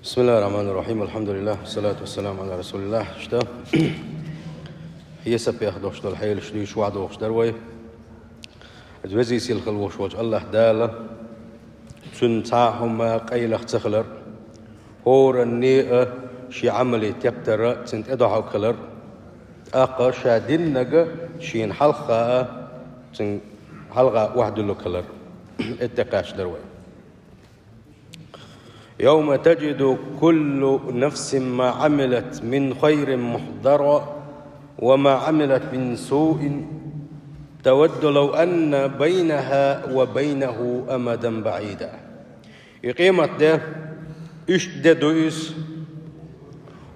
بسم الله الرحمن الرحيم الحمد لله والصلاة والسلام على رسول الله شتا هي سبي أخدوش دل حيل شدي شو عدوش دروي الوزي سيل خلوش وج الله دالة تنتاهم قيل تخلر هور النية شي عملي تبتر تنت أدعو خلر أقا شادين نجا شين حلقة تن حلقة واحد له خلر اتقاش دروي يوم تجد كل نفس ما عملت من خير محضرا وما عملت من سوء تود لو أن بينها وبينه أمدا بعيدا يقيمت ده اشتدويس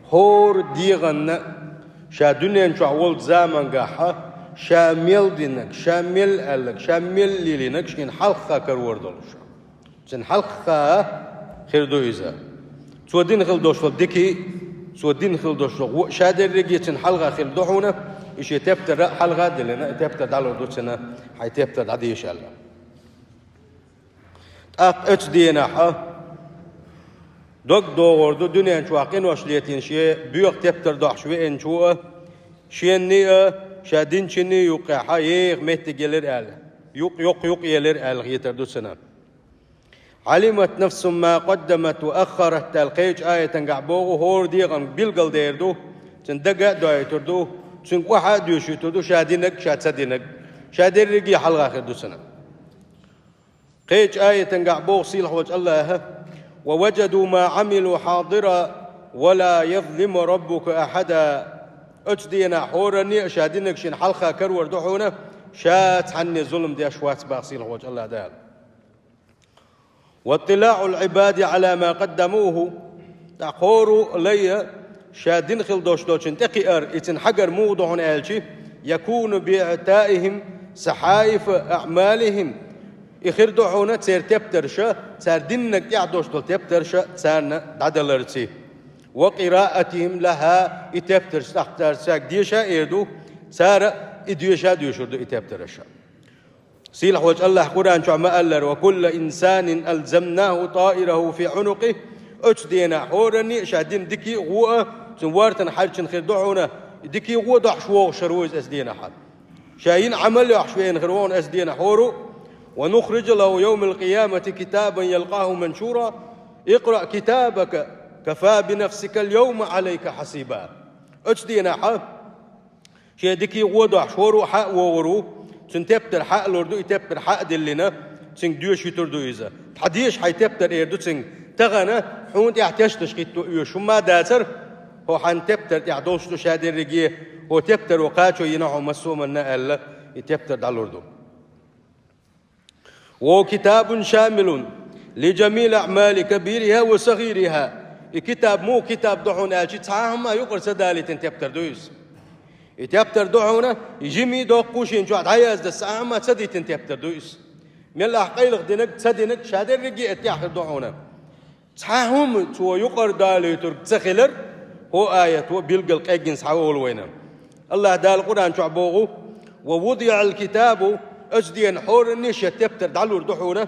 هور ديغن شا دنيا شعول زامن قاحة شامل دينك شامل ألك شامل ليلينك شين حلقة كروردلوش شين حلقة خير دويزا سودين خل دوش فدكي سودين خل دوش شادر رجيتن حلقة خير دوحونا إيش تبتر حلقة دلنا تبتر دالو دوتنا حي تبتر عدي إن شاء الله أتش دينا ح دوك دور دو دنيا شواقين وشليتين شيء بيوق تبتر دوح شوي إن شو شين نية شادين شني يوقع حيق ميت جلر آل يوق يلر آل غيتر دوتنا علمت نفس ما قدمت وأخرت تلقيج آية تنقعبوه هور ديغن بيلقل ديردو تندقع دعي تردو تنق واحد يوشي تردو شادينك شادسدينك شادين رقي حلقة آخر دو سنة قيج آية تنقعبوه صيلح وجه الله ووجدوا ما عملوا حاضرا ولا يظلم ربك أحدا أجدينا حورني شادينك شين حلقة كرور دحونا شات عني ظلم دي أشوات باصيلح وجه الله دال واطلاع العباد على ما قدموه تقور لي شادين خل دوش دوشن تقير اتن حجر موضع آلشي يكون بإعتائهم سحائف أعمالهم يخردعون تسير تبترشا تسير دينك يعدوش دول تبترشا تسارنا دادلرتي وقراءتهم لها يتبترش تختار ساك ديشا إيردو سار إديشا ديشردو يتبترشا سيلح وجه الله قرآن شو مألر وكل إنسان ألزمناه طائره في عنقه أجدينا حورني شادين دكي غوة سنوارتن حالشن خير دعونا دكي غوة دع شوغ شروز أسدينا حال شاين عمل يحشوين خيرون أسدينا حورو ونخرج له يوم القيامة كتابا يلقاه منشورا اقرأ كتابك كفى بنفسك اليوم عليك حسيبا أجدينا حال شا دكي غوة دع شورو حق وغرو تبتر حق لوردو يتبتر حق دلنا تسنج ديوش يتردو إذا حديش حيتبتر إيردو تسنج تغنى حون يحتاج تشكيتو يوشو ما داتر هو حن تبتر يعدوشتو شادر رجيه هو تبتر وقاتشو ينعو مسوما نقل يتبتر دالوردو وكتاب شامل لجميع أعمال كبيرها وصغيرها الكتاب مو كتاب دحون آلشي تعاهم ما يقر سدالي تبتر دويس يتبتر دعونا يجيمي دوقوشين شو عدايز دس ما تسدي تبتر دويس من الله قيلق دينك تسدينك شادر رجي اتياخر دعونا تعاهم تو يقر دالي ترك تسخلر هو آية هو بيلقى القيقين سحاول وينا الله دال القرآن شو عبوغو ووضع الكتاب أجديا حور النيش يتبتر دعلور دحونا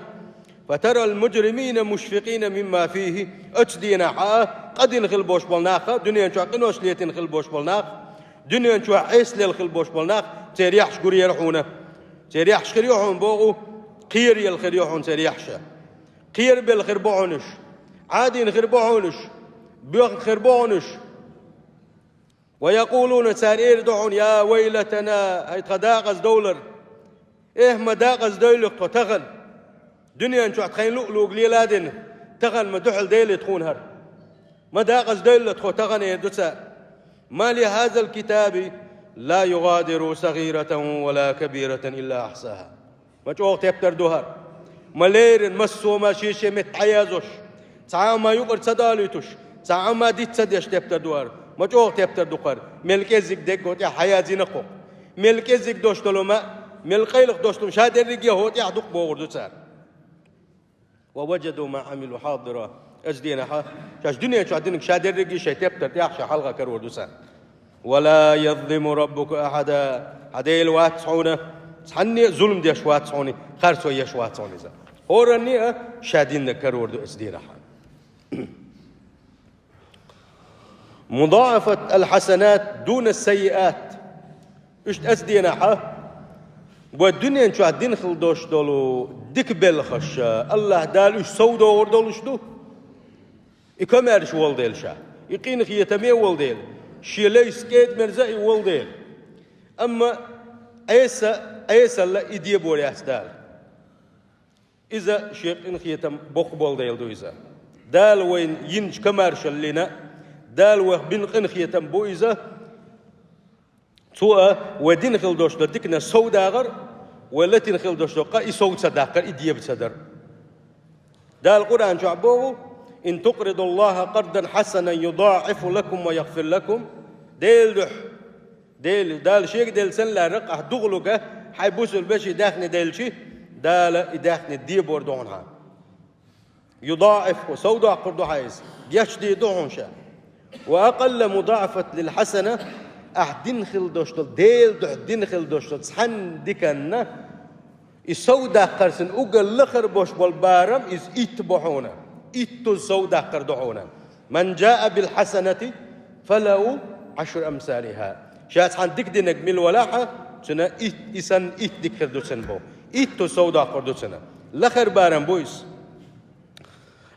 فترى المجرمين مشفقين مما فيه أجدينا حا قد ينخل بوش بالناخ دنيا شو قنوش ليت ينخل بوش بالناخ دنيا نشوى عيس للخل بوش بالناخ تريح شكور يرحونا تريح شكور يرحون بوغو قير يلخر يرحون تريحشا قير بالخير بوعنش عادي نخير بوعنش بيخ خير بوعنش ويقولون سارير دعون يا ويلتنا هاي تداقز دولر إيه ما داقز دولر تغل دنيا نشوى تخين لؤلؤ ليلادن تغل ما دحل ديلي تخون هر ما داقز دولر تغن يردسا ما لهذا الكتاب لا يغادر صغيرة ولا كبيرة إلا أحصاها ما جوغ تبتر دوهر ما ليرن مسو ما شيشة متعيازوش تعا ما يقر تداليتوش تعا ما ديت تديش تبتر دوهر ما جوغ تبتر دوهر ملك زيك ديك وتي حياة زينقو ملك زيك دوشتلو ما ملقيلق دوشتلو شاد الرقية هوتي عدوك بوغردو سار ووجدوا ما عملوا حاضرا أجدينا حا شاش دنيا شو عدينك شاد الرقية شي تبتر تيحشا حلقة كروردو سار ولا يظلم ربك أحدا هذيل واتسعونه حني ظلم دي شواتسعوني خرسو يشواتسعوني ذا هورني شادين كروردو أجدينا حا مضاعفة الحسنات دون السيئات. إيش أسدينا حا والدنيا نشوف الدين خلدوش دولو ديك بالخش الله دال إيش سودا وردولش دو إكمارش والديل شا يقين خيتمي والديل شيلي سكيت مرزقي والديل أما أيسا لا إديه بوري أسدال إذا شيخ إن خيتم بوق والديل دو إذا دال وين ينش كمارش لنا دال وين إن خيتم بو إذا سواء ودين خلدوش دو ديكنا سوداغر والتي نخلدوش دو قا إسود صداقر إديه بصدر دال القرآن شعبوه إن تقرضوا الله قرضا حسنا يضاعف لكم ويغفر لكم دال شيء ديل سن لا رقع دغلقة حيبوس البشي داخل ديل شيء دال داخل الديب وردونها يضاعف وسودا قرض حيز يشدي دون شاء وأقل مضاعفة للحسنة أحدين خلدوشتل دين خلدوشتل سحن ديكنا السودا قرسن أقل لخر بوش بالبارم إز إتبحونا إتو السودا قردحونا من جاء بالحسنة فله 10 أمثالها شاس حن ديك دينك من الولاحة سنة إسان ديك خردوشن بو إتو السودا قردوشنا لخر بارم بويس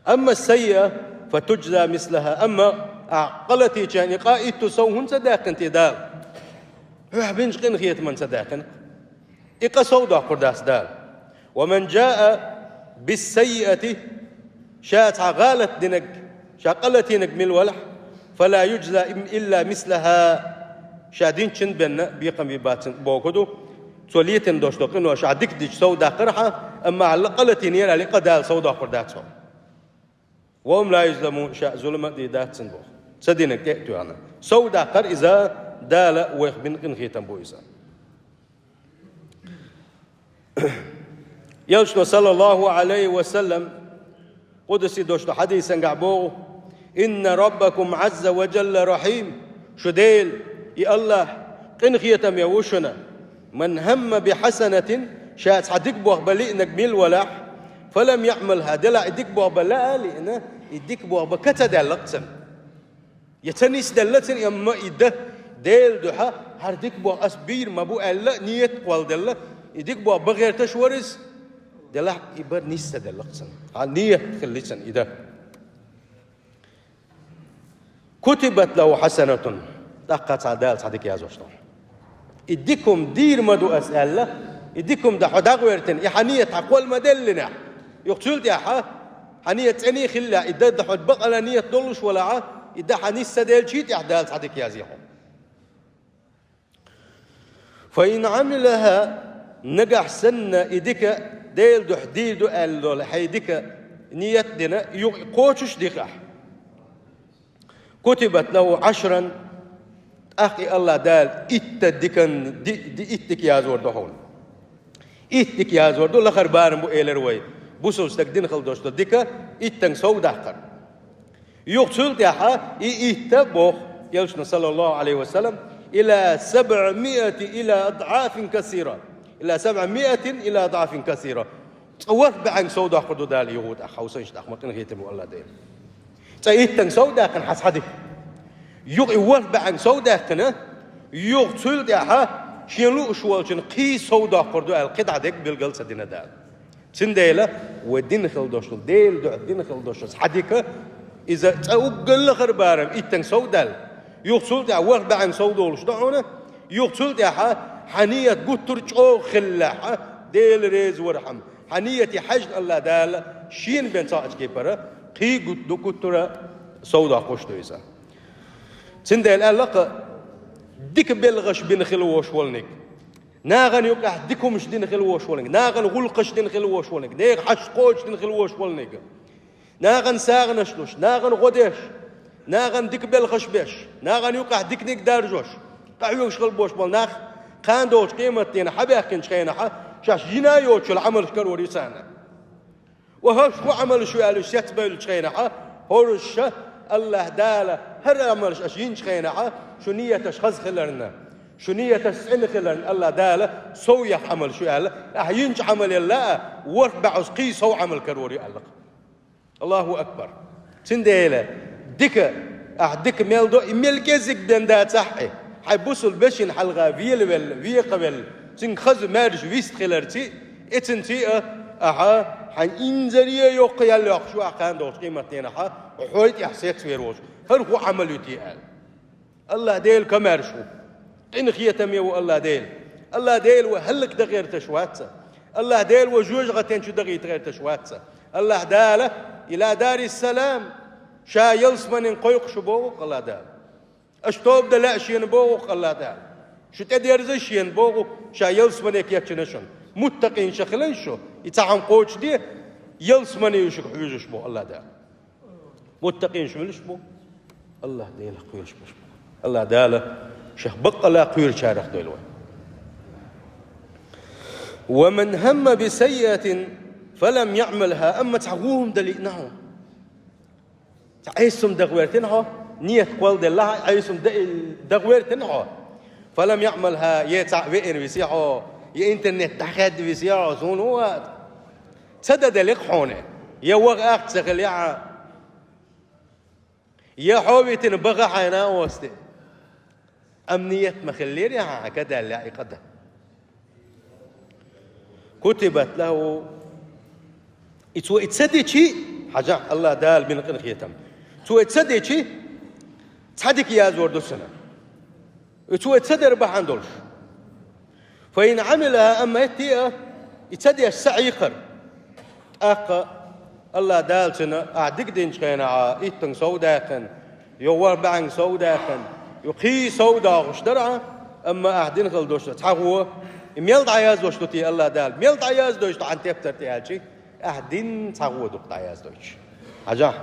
أما السيئة فتجزى مثلها أما عقلتي كان إتو سوهن صداقن تدال بنش قن خيت من صداقن إقا سودا قرداس دال ومن جاء بالسيئة شات غالت دينك شاقلت دينك من الولح فلا يجزى إلا مثلها شادين چند بنا بيقم بباتن بوكدو توليتن دوش دوقين وشادك ديش سودا قرحة أما على قلتين يرى لقدال سودا قرداتهم وهم لا يظلمون شاء ظلمة دي داتن بو سدينك تأتو أنا سودا قر إذا دال ويخ بن خيتن بو إذا يلشنا صلى الله عليه وسلم قدسي دوشتو حديثا قعبوه إن ربكم عز وجل رحيم شديل يا الله قن خيتم يوشنا من هم بحسنة شاءت حديك بوغ بلئنك ميل ولاح فلم يعملها دلع يديك بوغ بلئة لأنه يديك بوغ بكتا دلقتن يتنيس دلتن يما إده ديل دوحا هرديك بوغ أسبير ما بو ألا نيت قوال دلة يديك بوغ بغير تشورز دلع إبر نيس دلقتن نية خليتن إده كتبت له حسنة دقت عدال صديق يا زوجته إديكم دير مدو أسألة إديكم ده حداق ويرتن إحانية تقول مدلنا يقتلت يا حا حنية تاني خلا إدا ده حد بقى نية دولش ولا ع إدا حنيس سدال شيت إحدال صديق يا زيهم فإن عملها نجح سنة إديك ديل ده ديل ده قال له حيديك نية دنا يقوتش دقح كتبت له 10 أخي الله دال إتدكن دي إتك يا زور دهون إتك يا زور دول آخر بارم بو إيلر وين بوسوس تقدين خلدوش دكا إتن سود آخر يقتل تاحا إتبوخ يلشنا صلى الله عليه وسلم إلى 700 إلى أضعاف كثيرة إلى 700 إلى أضعاف كثيرة وثب عن سود آخر دال يهود أخوسنش أخمقين غيتمو الله دين إتن سود آخر حسحدك يقول بعن سودا كنا يقتل دها شيلو شوالشن قي سودا قردو القطعة ديك بالجلسة دينا دال سنديلا ودين خلدوش ديل دو دين خلدوش حديك إذا تأوجل خربارم إتن سودال يقتل ده وقت بعن سودولش دعونا يقتل دها حنية قطر أو خلاها ديل ريز ورحم حنية حجن الله دال شين بين ساعة كبرة قي قطر سودا قشتو إذا سندال ألاقى ديك بلغش بين خلوش ولنك ناغن يقع ديكمش دين خلوش ولنك ناغن غلقش دين خلوش ولنك ديك حشقوش دين خلوش ولنك ناغن ساغنشلوش ناغن غديش ناغن ديك بلغش بيش ناغن يقع ديك نيك دارجوش قعيوش خلبوش بلناخ قاندوش قيمتين حبيخنش خينحا شاش جنايوش العمل شكروري سانا وهاش هو عمل شو قالوش يتبالش خينحا هورش الله داله هر عملش أشينش خينعة شو نية تشخص خلرنا شو نية تسعين خلرنا الله داله سوي عمل شو قال أحينش عمل الله وربع قي سو عمل كروري الله الله أكبر سنديله ديك أحدك ميلدو ملكزك دندا صحي حيبوسل بشين حلقة فيل في قبل تنخز مارج فيست خلرتي اتنتي حن إنزرية يقيا لأخشوا عقان دوش قيمتين وحويت يحسيت فيروش هل هو عمل يتيال الله ديل كمارشو إن خيتميو الله ديل وهلك دغير تشواتسا الله ديل وجوج غتين شو دغير تغير تشواتسا الله داله إلى دار السلام شا يلسمن قيق شبوق الله دال أشتوب دلا شين بوق الله دال شو تدير زي شين بوق شا يلسمن يكيتشنشون متقين شخلن شو يتعم قوش دي يلسمن يشك حوجش بو الله دال متقين شو ملش بو الله ديل قيش بو الله داله شيخ بقى لا قيل شارخ دولوي ومن هم بسيئة فلم يعملها أما تعوهم دلينهم تعيسهم دغويرتنها نية قول دلها عيسهم دغويرتنها فلم يعملها يتعوئن بسيحه يإنترنت تحخد بسيحه زونوات تسدد لقحونه يوغ أخت سغليعا يا حوبيتن بغا حينا وستي أمنية مخلير يا كذا لا قدر كتبت له اتسدي شيء حاجة الله دال بين قنخيتهم اتسدي شيء تصدق يا زور دوسنا اتسدي ربح عندولش فإن عملها أما اتسدي السعي قر الله دال سنة أعدك دين شخينا إتن سوداكن يوار بعن سوداكن يقي سودا غشترعه أما أحدين خل تحقوه ميلد عياز دوشتي الله دال ميلد عياز دوشت عن تبتر تيالشي أحدين تحقوه دوشت عياز دوش عجاه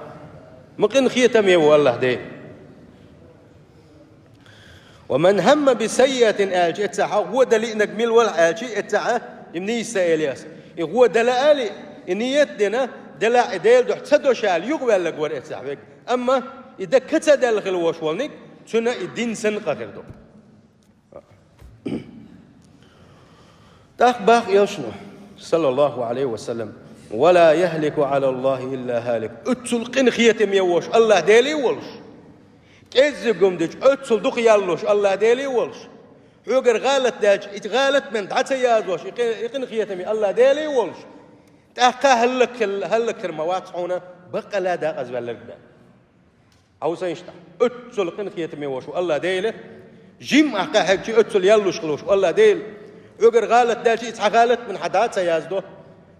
مقن خيتم يو الله دي ومن هم بسيئة آلشي اتسعى هو دليل نجميل ولا آلشي اتسعى يمني سائلياس هو دلالي نيتنا دلا ديل دوح تصدو شال يقبل لك ور اتسعى أما إذا كتد الخلوش والنك شنو الدين سنقة غير دو تخبخ يشنو صلى الله عليه وسلم ولا يهلك على الله إلا هالك اتسل قنخية ميوش الله ديلي ولش كيزقوم ديش اتسل دق يالوش الله ديلي ولش حوقر غالت داج اتغالت من دعتا يازوش قنخية مي الله ديلي ولش تأقا هلك الموات حونا بقى لا دا أزوال لرقبان أو سينشتا اتسل قنخية ميوش الله ديلي جيم أقا هكي اتسل يالوش خلوش الله ديل حوقر غالت داج اتغالت من حدات يازدو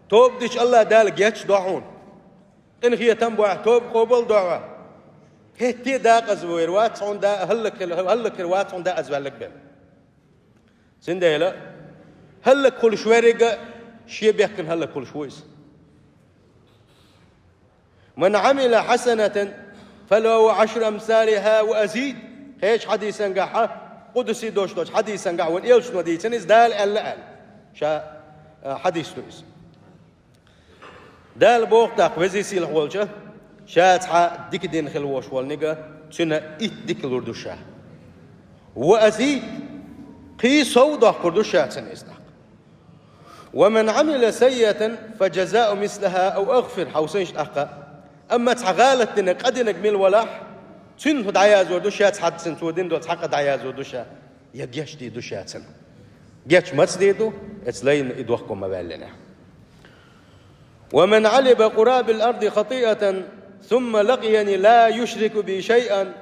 توب ديش الله دال جيتش دعون قنخية تنبوع توب قبل دعوة هتي دا أزوير واتسون دا هلك واتسون دا أزوال لرقبان سنديلا هلك كل شويرق شي بيحكن هلك كل شويس من عمل حسنة فله 10 أمثالها وأزيد هيش حديثا قاحة قدسي دوش حديثا قاحة والإيلش وديتن دال ألا شا حديث دويس دال بوقتاق وزي سيل حولشة شاتحا ديك دين خلوش والنقا تنا إت ديك لردوشا وأزيد قي صودا قردوشا تنسناق ومن عمل سيئة فجزاء مثلها أو أغفر حوسينش أقا أما تغالت دينك قد نقمل ولاح تنه دعياز وردوشا تحدثن تودين دو تحقق دعياز وردوشا يجيش دي دوشا تن جيش متس ديدو اتلين إدوخكم مبالنا ومن علب قراب الأرض خطيئة ثم لقيني لا يشرك بي شيئا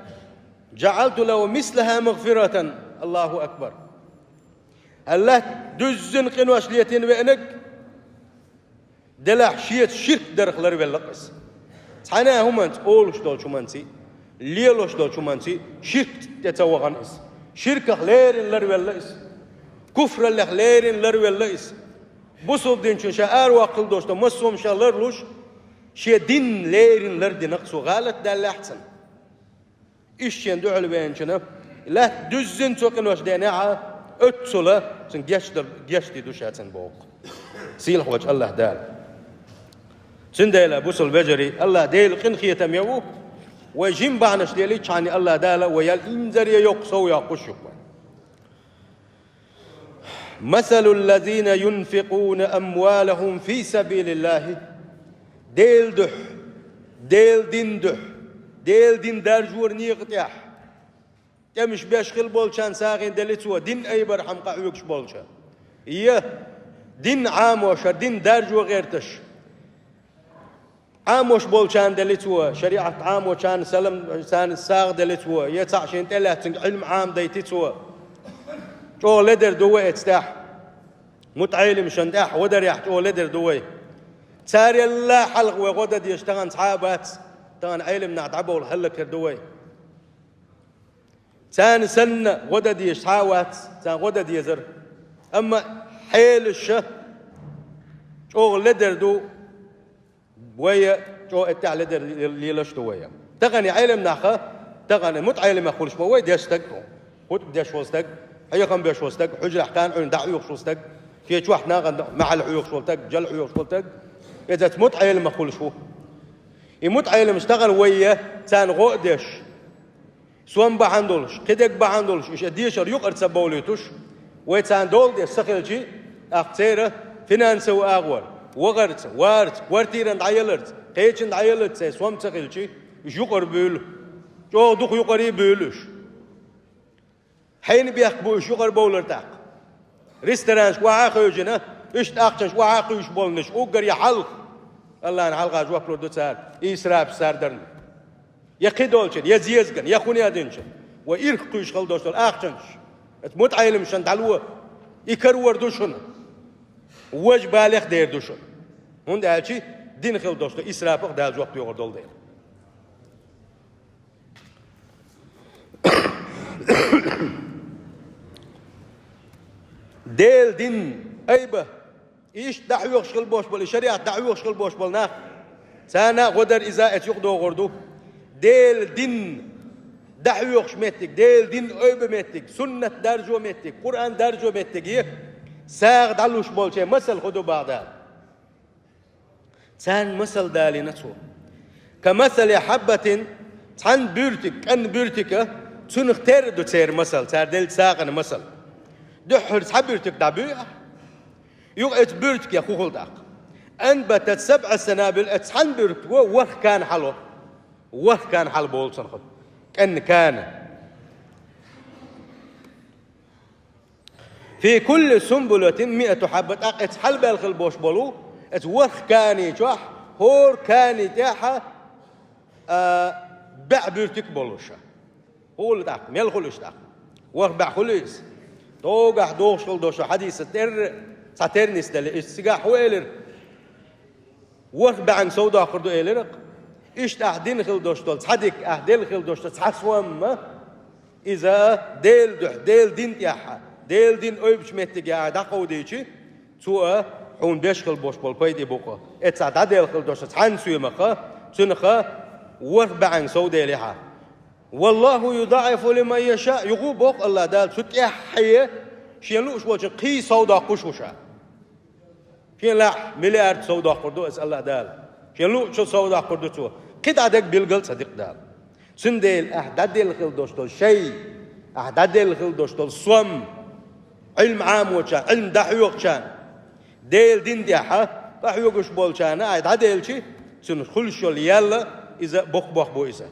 جعلت له مثلها مغفرة الله أكبر الله دزن قنواش ليتين بأنك دلع شيء شرك درخلر باللقس تحنا هم أنت أولش دول شو منتي ليلوش دول شو منتي شرك تتوغن إس شرك خليرين لر باللقس كفر اللي خليرين لر باللقس بصوب دين شو شعار وقل دوش تو مسوم شالرلوش شيء دين ليرين لر دي نقصو غالت دال أحسن إيش يندعو لبين شنو لا دزن تو قنواش ديناها اتسلا سن جشتي دوشاتن بوق سيل حوج الله دال سن ديلا بوسل بجري الله ديل قنخية ميوه وجيم بعنش ديلي تشاني الله دالا ويال انزري يقصو يقشك مثل الذين ينفقون أموالهم في سبيل الله ديل دح ديل دين دح ديل دين درجور نيقتيح كمش بيشخل بولشان ساغين دلتوا دين أي برحم قعوكش بولشان دين عاموش دين درجو غيرتش عاموش بولشان دلتوا شريعة عاموشان سلم إنسان الساغ دلتوا يتعشين تلاتن علم عام ديتتوا جو لدر دوي اتستاح متعيلم شنداح ودر يحتو لدر دوي تاري الله حلق وغدد يشتغن صحابات تغن علم نعتبو الحلق دوي تان سنة غدد يشحاوات تان غدد يزر أما حيل الشه جو لدر دو ويا جو اتع لدر ليلش دويا تغني علم ناخه تغني متعلم أخولش بوي ديشتك خد ديش وستك أيقم بيش وستك حجر أحكام عن دعويق وستك في شو إحنا مع العيوق وستك جل عيوق وستك إذا متعلم أخولش هو متعلم اشتغل ويا تان غودش سوام بعندولش كدك بعندولش إيش أديشر يقرأ تسبوليتوش ويتان دول دي سخلجي أقتيره فينانس وأغور وغرت وارتيرن عيلرت قيتشن عيلرت سي سوام تسخلجي إيش يقرأ بيل جو دوخ يقرأ بيلش حين بيحكبو إيش يقرأ بولرتاق ريستورانش وعاقيوجنا إيش تأخشش وعاقيوش بولنش أوقر يحلق الله نحلقها جوا برودوتار إسراف ساردرن يقيدولشن يزيزغن يخوني أدينشن وإيرك قيش خلدوشتل أخشنش متعلم شن دلوه يكرور دوشن وج بالغ دير دوشن هون دالشي دين خل دوشتل إسرافق دال جوا بيور دول دير ديل دين أيبه إيش دعوة شغل بوش بول شريعة دعوة شغل بوش بولنا سانا غدر إزاءة يقدو غردو ديل دين دعوة شمتك ديل دين أيبه متك سنة درجو متك قرآن درجو متك ساغ دعوش بول شيء مثل خدو بعدها سان مثل دالي نتو كمثل حبة تحن بيرتك أن بيرتك سنختار دو تسير مثل تار ديل ساغن مثل دحر حبيرتك دعبيع يقعد بيرتك يا خوخل داق أنبتت 7 سنابل اتحن بيرتك وخ كان حلو وخ كان حل بول سنخد كان في كل سنبلة 100 حبة اتحل بالخل بوش بولو اتوخ كاني جوح هور كاني تاحة بع بيرتك بولوشا هو اللي داق ميل خلوش داق وخ بع خلوش توقع دوش خل دوشا حديث ساتر نستل استقاح ويلر وخ بعن سودا خردو إيلرق إيش أحدين خل دوشتول صدق أحدين خل دوشتول صحسوام إذا ديل دين تياحا ديل دين أيبش متجا دقو ديشي سوى حون بيشخل بوش بول بيدي بوقا اتسعد ديل خل دوشتول صحنسوي مخا سنخا وخ بعن سودا لها والله يضاعف لمن يشاء يغو بوق الله دال ستيحية شيلوش وجه قي سودا قشوشا فين لا مليار سودا قردو اس الله دال شيلوش سودا قردو تو قد عدك بيلقل صديق دال سنديل احداد الخل دوشتول شيء احداد الخل دوشتول صوم علم عام وشان علم دحيوق شان ديل دين ديحا دحيوقش بول شان احداد الشي سن خلشول يلا اذا بوق بو اذا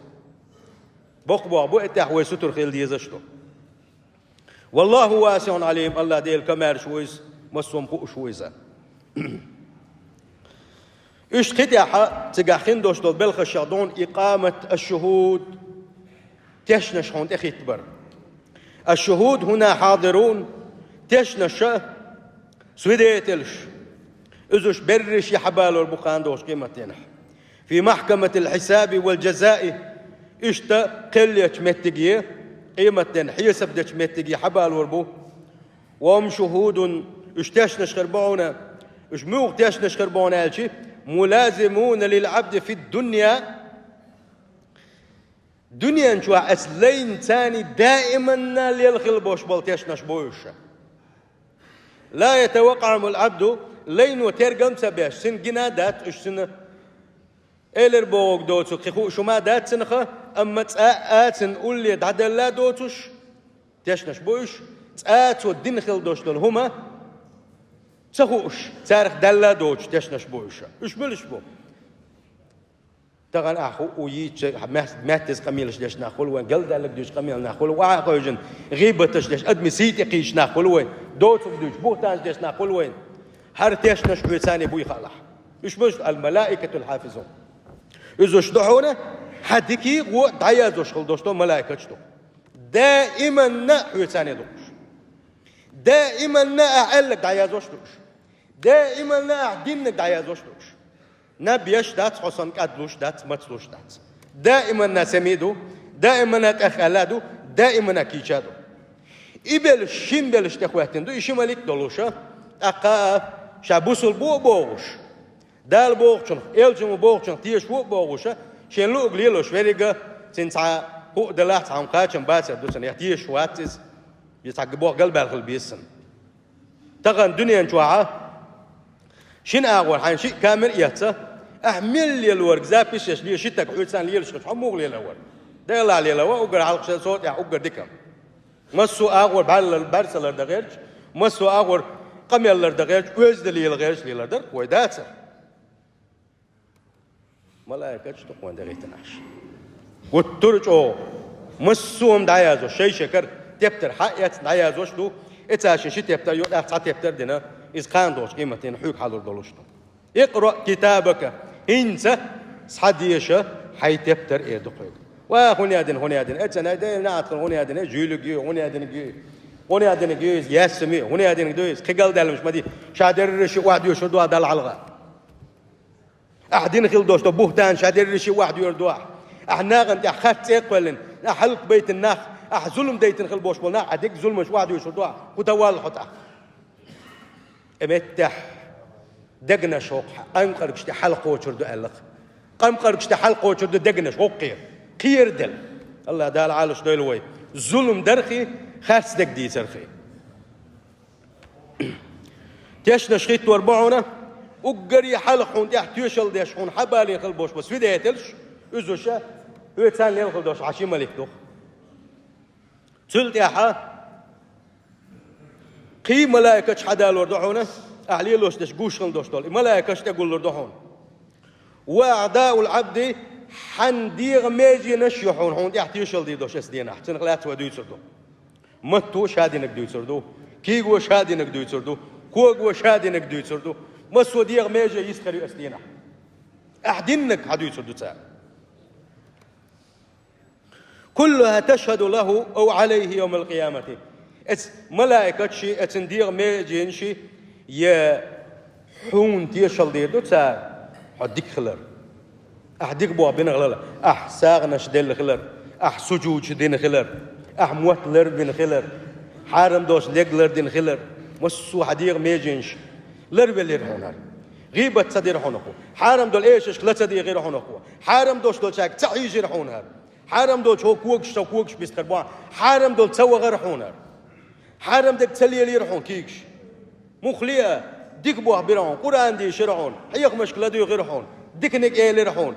بوق بو اتح ويستر خيل ديزشتو والله واسع عليم الله ديل كمار شويز مسوم قو شويزا إيش خديحة تجاخين دوشتول بالخشادون إقامة الشهود تشنش هون تخيتبر الشهود هنا حاضرون تشنش سويديتلش إذوش برش يحبالو البخان دوش قيمة ينح في محكمة الحساب والجزاء إشتا قلية متجيه قيمة حيسب دش متجي حبال وربو وهم شهود اشتشنش خربونا اش موغ تشنش خربونا الشي ملازمون للعبد في الدنيا دنيا نشوع اسلين تاني دائما ليلخل بوش بول تشنش بوشا لا يتوقع العبد لين وترقم سباش سن جنادات اش سن إلر بوغ دوتو خيخو شما دات سنخه أما تساءات سنقول لي دعدل لا دوتوش تشنش بوش تساءات ودين خل دوش دول هما تسخوش تاريخ دلا دوش تشنش بوش إيش بلش بو تغن أخو ويتش مهتز قميلش ليش ناخول وين قلد لك دوش قميل ناخول وعاقوجن غيبتش ليش أدمي سيت قيش ناخول وين دوت دوش بوتاج ليش ناخول وين هر تيش نشبه ثاني بوي خالح مش الملائكة الحافظون إذا شدحونا حدكي ودعيازوش خلدوشتو ملائكة شتو دائما نحو ثاني دوش دائما نأعلك دعيازوش دوش دائما نأعدينك دعيازوش دوش نبيش دات حسن كادلوش دات متلوش دات دائما نسميدو دائما نتأخلادو دائما كيشادو إبل شين بلش تخواتندو إشي مالك دولوشا أقا شابوسل بوغوش دال بوغشن إلجم بوغشن تيش بوغوشا شين لوغ ليلوش وريغا تنسع هو دلات عم قاتشن باسر دوسن يحتيش واتز يتعقبوه قلب الخلبيسن تغن دنيا نشوعا شين أقول حين شيء كامل يهتا أحمل لي الورق زابيش لي شتك حوتسان لي الشخص حموغ لي الورق ده الله عليه لو أقر على صوت يا أقر دكم مسو أقول بالبرسل دغيرج مسو أقول قميل دغيرج ويز دلي الغيرج لي لدر ويداتر ملائكة تقوان دغيتناش وترجو مسوم دعيازو شيء شكر تبتر حقيت دعيازوش دو إتاشن شي تبتر يو أحتا تبتر دينا إذ كان دوش قيمتين حيوك حالور دولوشتو اقرأ كتابك إنسى صحديشة حي تبتر إيه دقيق وهوني أدن أتنا دين نعطل هوني أدن جيلوجي هوني أدن جيز ياسمي هوني أدن جيز كقال دال مش مدي شادر رشي واحد يشدوا دال علغة أحدين خل دوش بوهتان شادر رشي واحد يردوا أحنا غنت أخذت إقبلن أحلق بيت الناخ ظلم ديتن خل بوش بولنا عديك ظلم مش واحد يشدوا كتوال حطه امتح دقنا شوق قام قرقشت حلقه وشردو ألق قام قرقشت حلقه وشردو دقنا شوق قير دل الله دال عالش دويلوي ظلم درخي خاص دق دي سرخي تيش نشخيت وربعونا وقري حلقون يحتيشل ديشون حبالي خلبوش بس في ديتلش ازوشا ويتسان ليل خلدوش عشي ملك دوخ تلت ياحا قي ملائكة حدا لوردحونا أهلي لوش دش قوش خلدوش دول ملائكة تقول لوردحون وأعداء العبد حنديغ ميجي نشيحون هون يحتيشل دي دوش اسدين أحسن غلات ودو يسردو متو شادي نقدو يسردو كيغو شادي نقدو يسردو كوغو شادي نقدو يسردو مسو ديغ ميجي يسخري اسدين أحدينك حدو يسردو تسا كلها تشهد له أو عليه يوم القيامة ملائكة شيء اتندير ميجين شيء يحون تيشل دير دو تسا حديك خلر أحديك بوا بين خلر ساغنش ديل خلر سجوج دين خلر موتلر دين خلر حارم دوش لقلر دين خلر مسو حديق ميجينش لر بلير هونار غيبة تدير هونكو حارم دول ايشش لا تدير غير هونكو حارم دوش دول شاك تعيجير هونار حارم دول شو كوكش بيستقبوا حارم دول تسوى غير هونار حارم دك تسلي لي يرحون كيكش مخليه ديك بوه بيرحون قرآن دي شرحون حيق مشكلة دي غيرحون ديك نك ايه ليرحون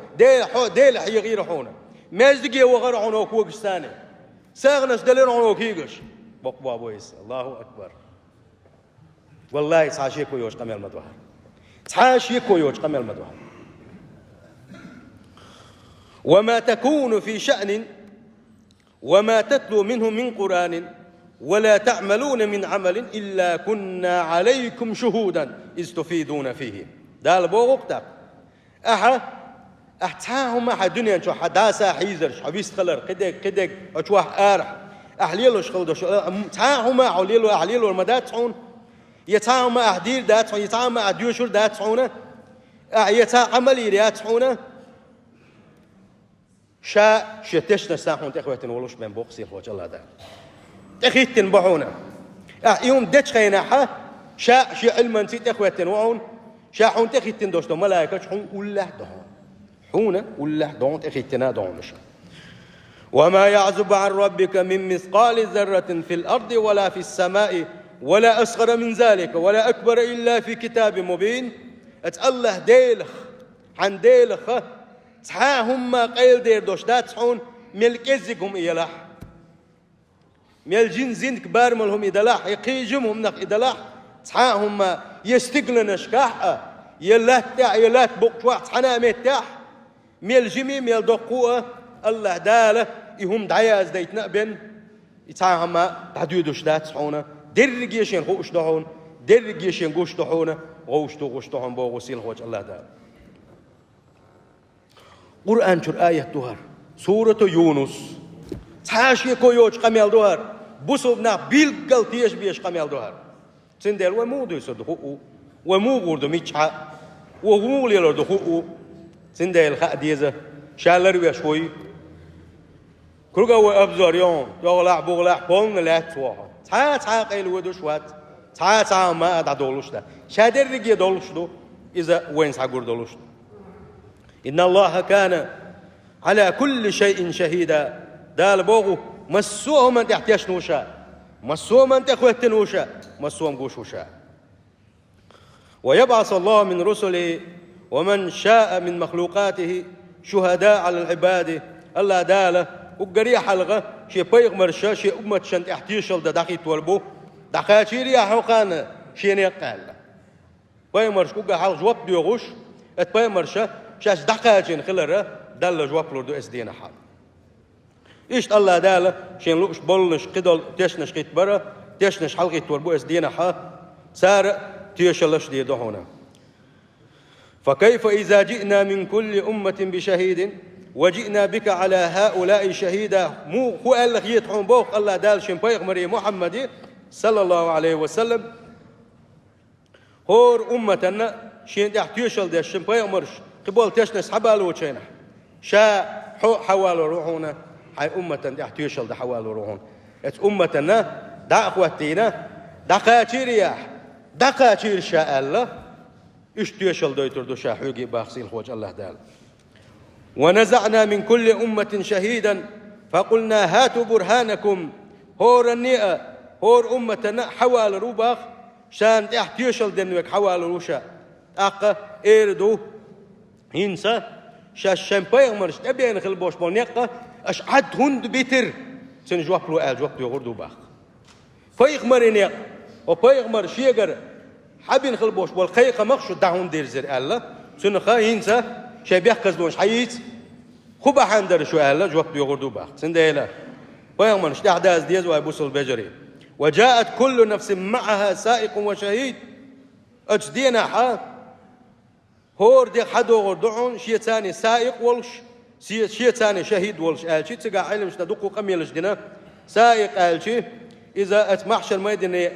ديل حيق يرحون ماز دقيه وغيرحون وكوكش ثاني ساغنش دليرحون وكيكش بقبوا بويس الله أكبر والله تعاشي كويوش قميل مدوهر تعاشي كويوش قميل مدوهر وما تكون في شأن وما تتلو منه من قرآن ولا تعملون من عمل إلا كنا عليكم شهودا إذ تفيدون فيه دال بوغوكتاب أحتاهم أحد دنيا شو حداسة حيزرش حبيس خلر قدك أشوح آرح أحليلوش خلدوش تاهم أحليلو المدات حون يتاهم أحدير دات حون يتاهم أديوشور دات حون يتاهم عملي ريات حون شتشنا ساحون تخوتن ولوش بين بوقسي خوش الله دار تخيتن بحونا يوم دتش خيناحة شي علما سيت اخواتن وعون شاحون تخيتن دوشتو ملائكة شحون ولا دهون حونا ولا دهون تخيتنا دهونش وما يعزب عن ربك من مثقال ذرة في الأرض ولا في السماء ولا أصغر من ذلك ولا أكبر إلا في كتاب مبين الله ديلخ عن ديلخ تحاهم ما قيل دير دوشتات حون ملكزكم إيلاح ميل جنزين كبار مالهم إدلاح يقيجمهم نق إدلاح تحاهم يستقلن شكاح يلات بقش واحد حنا ميتاح ميل جمي ميل دقوة الله دالة يهم دعياز ديتنا بين يتعاهم تعدودش دات صحونا درجيشين غوش دهون درجيشين غوش دهون غوش دهون بوغسيل خوش الله دالة قرآن شر آية دهر سورة يونس تاشي كويوش قميل دهر بوسوبنا بيلقل تيش بيش قميل دهر سندل ومودو يصدقوا ومو غردو ميتشا ومو ليلو دخوء سندل خاديزه شالر ويشوي كروغا وابزوريون يغلع بغلع بون لا توها تا قيل ودوشوات تا ما دا دولشدا شادر رجي دولشدو اذا وين ساغور دولشدو ان الله كان على كل شيء شهيدا دال بوغو مسوهم انت احتياش نوشا مسوهم انت اخوات نوشا مسوهم غوشوشا ويبعث الله من رسله ومن شاء من مخلوقاته شهداء على العباد الله داله وقريا حلقة شي بيغمر شي أمة شنت احتيشل دا داخي تولبو داخاتي ريا حوقان شي نيقال بيغمر شكوكا حلق جواب ديوغوش ات بيغمر شاش داخاتين خلره دال جواب لردو اسدين حال إيشت الله داله شين لوش بولنش قدل تشنش قيت برا تشنش حلقي تولبو اسدين حال سار تيشلش دي دهونا فكيف إذا جئنا من كل أمة بشهيد وجئنا بك على هؤلاء شهيدا مو هو قال لك يتحون بوق الله دال شن بيغمري محمد صلى الله عليه وسلم هور أمتنا شين تحتيشل ده شن بيغمرش قبول تشنس حبالو وشينا شا حوال روحنا هاي أمة تحتيشل ده حوال روحنا ات أمتنا دا أخواتينا دا قاتيرياح دا قاتير شاء الله اشتيشل دويتر دو شاحوقي باخسين خوج الله دال ونزعنا من كل أمة شهيدا فقلنا هاتوا برهانكم هور النئة هور أمتنا حوال روباخ شان احتيشل دنوك حوال روشا أقا إيردو هنسا شاشن بيغمرش تبين خلبوش بونيقا أش عد هند بيتر سنجواب لو آل جواب دو غردو باخ فيغمر نيق وبيغمر شيغر حبين خلبوش والخيقة مخشو دعون دير زر الله سنخا هنسا شبيه كزدونش حييت خوبا حندر شو أهلا جواب يغردو باخ سنديلا ويغمن شتي أحداث ديز ويبوس البجري وجاءت كل نفس معها سائق وشهيد أجدينا حا هور دي حدو غردعون شي ثاني سائق ولش شي ثاني شهيد ولش آلشي تسقى علم شتدقو قميلش دينا سائق آلشي إذا أتمحش الميدني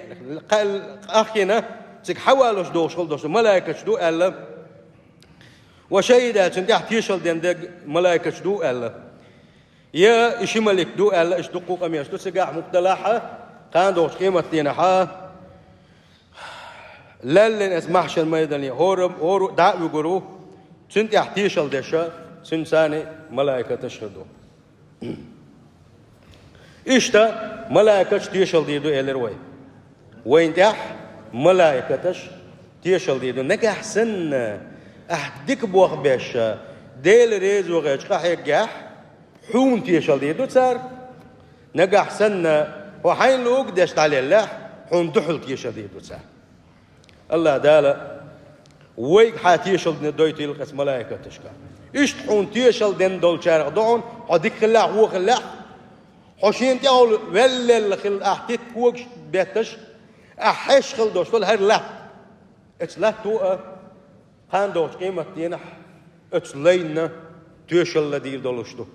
أخينا تسق حوالش دوش خلدوش ملايكة شدو ألا وشهيدات تنتح تيشل دين دق ملايكة شدو ألا يا إشي ملك دو ألا إش دقو قميش دو سقاح مقتلاحة كان دوش قيمة دينحا للن اسمحش الميداني هورو دعو يقولوا تنتح تيشل ديشا سنساني ملايكة تشهدو إشتا ملايكة تيشل ديدو إلروي وينتح ملايكة تيشل ديدو نجح سن أحدك بوخ بيش ديل ريز وغيش قاح حون تيشل ديدو تسار نجح سن وحين لوك دشت على الله حون دحل تيشل ديدو تسار الله دالا ويك حاتيشل دين دويتي القس ملايكة تشكا إيش حون تيشل دين دول شارع دون حديك خلاح هو خلاح حشين تقول ولل خل أحتيت كوكش بيتش أحش خل دوش فل هر لا إتس لا توقع خان دوش قيمة دينح إتس لينا تيشل لدير دولشتو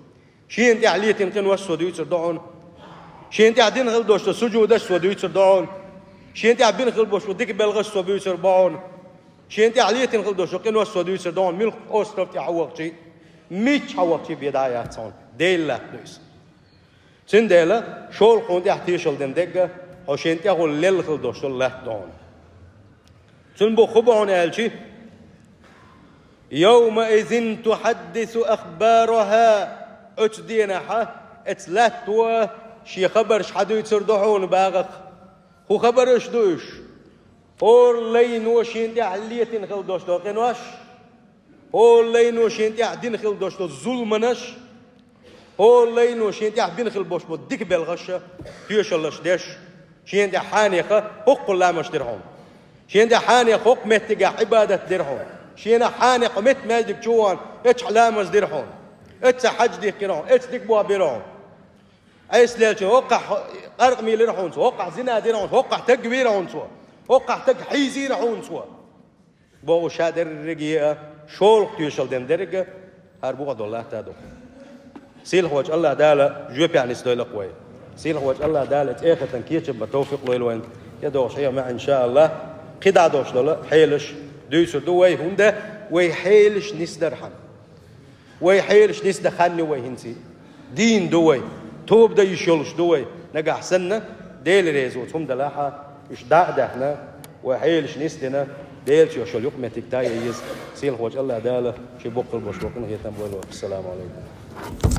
شين تعليتين كن وسو دويتر دعون شين تعدين خل دوش سجودش ودويتر دعون شين تعبين خل بوش وديك بلغش ودويتر باون شين تعليتين خل دوش كن وسو دويتر دعون ملك أوستر تعوقتي ميت حوقتي بيدايات صون ديلا دويس سندلا شول خون تحتيشل دين دقة حشين تقول ليل خل دوش الله دعون سنبو خبعون ألشي يومئذ تحدث أخبارها أتدينها اتلاتوا شي خبرش حدو يتردحون باغق هو خبرش دوش هور لين وشين دي عليتين خل دوش دو قنواش هور لين وشين دي عدين خل دوش دو ظلمنش هور لين وشين دي عدين خل بوش بو ديك بالغشة تيوش اللش ديش شين دي حانيخة حق الله مش درهم شين دي حانيخ حق متقع عبادة درهم شينا حانق مت ماجدك جوان اتش علامز ديرحون اتس حج دي قيرون اتس ديك بوا بيرون ايس ليلش وقع قرق ميل رحون سو وقع زنا ديرون وقع تقوير هون سو وقع تق حيزي رحون سو بو شادر رجيا شول تيشل دم درجه هربوا الله تادو سيل هوج الله دالا جوب يعني سدول قوي سيل هوج الله دالا تاخر تنكيش بتوفيق لوين يدوش هي مع ان شاء الله قدا دوش دولا حيلش دويسو دوي هوندا وي حيلش نسدرحن وي حيلش نسدخني وي هنسي دين دوي توب دا يشولش دوي نجح سنة ديل ريزوت هم دلاحة إش دعنا وحيلش نسدنا ديل شو شو اليوم متكتاي يز سيل هوج الله داله شي بقل بشوقنا هي تنبول السلام عليكم